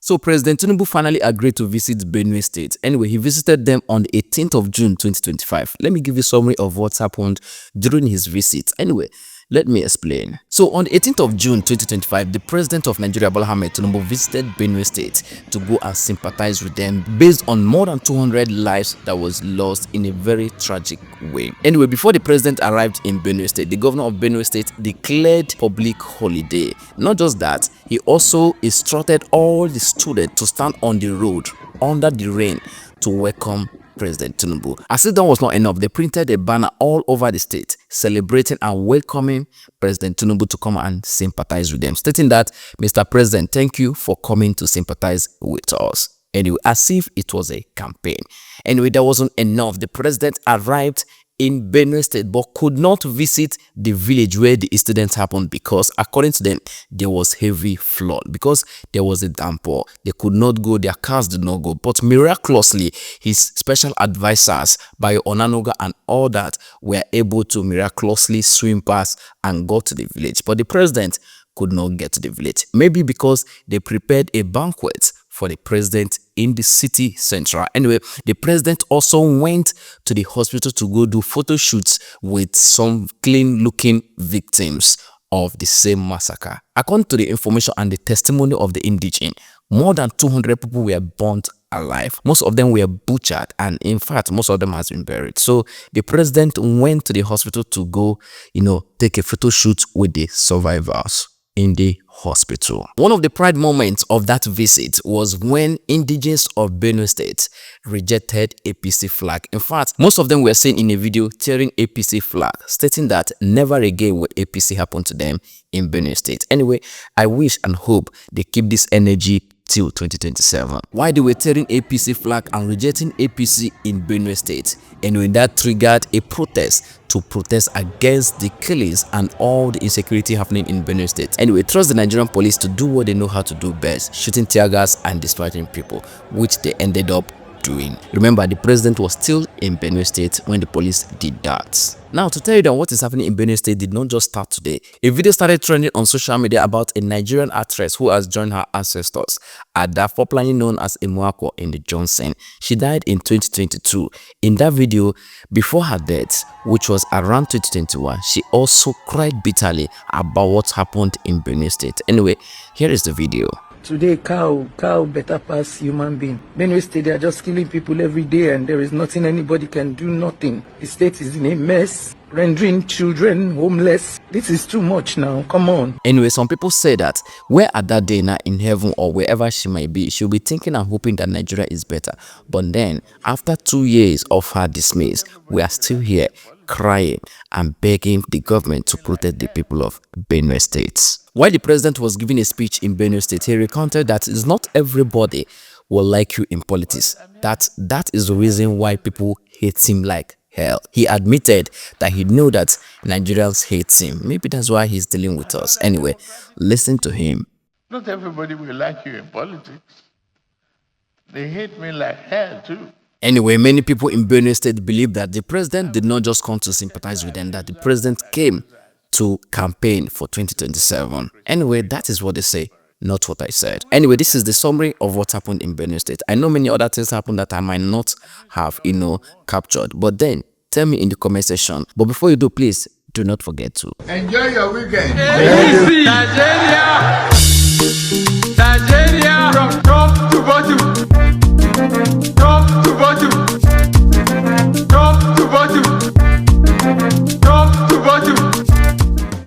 So President Tinubu finally agreed to visit Benue State. Anyway, he visited them on the 18th of June 2025. Let me give you a summary of what's happened during his visit. Anyway, let me explain. So on the 18th of June 2025, the president of Nigeria, Bola Tinubu, visited Benue State to go and sympathize with them based on more than 200 lives that was lost in a very tragic way. Anyway, before the president arrived in Benue State, the governor of Benue State declared public holiday. Not just that, he also instructed all the students to stand on the road under the rain to welcome President Tinubu. As if that was not enough, they printed a banner all over the state celebrating and welcoming President Tinubu to come and sympathize with them, stating that, Mr. President, thank you for coming to sympathize with us. Anyway, as if it was a campaign. Anyway, that wasn't enough. The president arrived in Benue State but could not visit the village where the incident happened because, according to them, there was heavy flood because there was a downpour. They could not go, their cars did not go. But miraculously, his special advisors, Bayo Onanoga and all that, were able to miraculously swim past and go to the village. But the president could not get to the village. Maybe because they prepared a banquet for the president in the city central. Anyway, the president also went to the hospital to go do photo shoots with some clean-looking victims of the same massacre. According to the information and the testimony of the indigene, more than 200 people were burnt alive. Most of them were butchered, and in fact, most of them has been buried. So the president went to the hospital to go, take a photo shoot with the survivors in the hospital. One of the pride moments of that visit was when indigenes of Benue State rejected APC flag. In fact, most of them were seen in a video tearing APC flag, stating that never again will APC happen to them in Benue State. Anyway, I wish and hope they keep this energy till 2027. Why they were tearing APC flag and rejecting APC in Benue State? Anyway, that triggered a protest to protest against the killings and all the insecurity happening in Benue State. Anyway, trust the Nigerian police to do what they know how to do best, shooting tear gas and destroying people, which they ended up doing. Remember, the president was still in Benue State when the police did that. Now, to tell you that what is happening in Benue State did not just start today. A video started trending on social media about a Nigerian actress who has joined her ancestors, Ada, popularly known as Emuako in the Johnson. She died in 2022. In that video, before her death, which was around 2021, she also cried bitterly about what happened in Benue State. Anyway, here is the video. Today, cow better pass human being. Benue State, they are just killing people every day and there is nothing anybody can do, nothing. The state is in a mess, rendering children homeless. This is too much now, come on. Anyway, some people say that where at that day now in heaven or wherever she might be, she'll be thinking and hoping that Nigeria is better. But then, after 2 years of her dismiss, we are still here crying and begging the government to protect the people of Benue State. While the president was giving a speech in Benue State, he recounted that it's not everybody will like you in politics. That is the reason why people hate him like hell. He admitted that he knew that Nigerians hate him. Maybe that's why he's dealing with us. Anyway, listen to him. Not everybody will like you in politics. They hate me like hell too. Anyway, many people in Benue State believe that the president did not just come to sympathize with them, that the president came to campaign for 2027. Anyway, that is what they say, not what I said. Anyway, this is the summary of what happened in Benue State. I know many other things happened that I might not have, captured. But then, tell me in the comment section. But before you do, please do not forget to enjoy your weekend. Nigeria!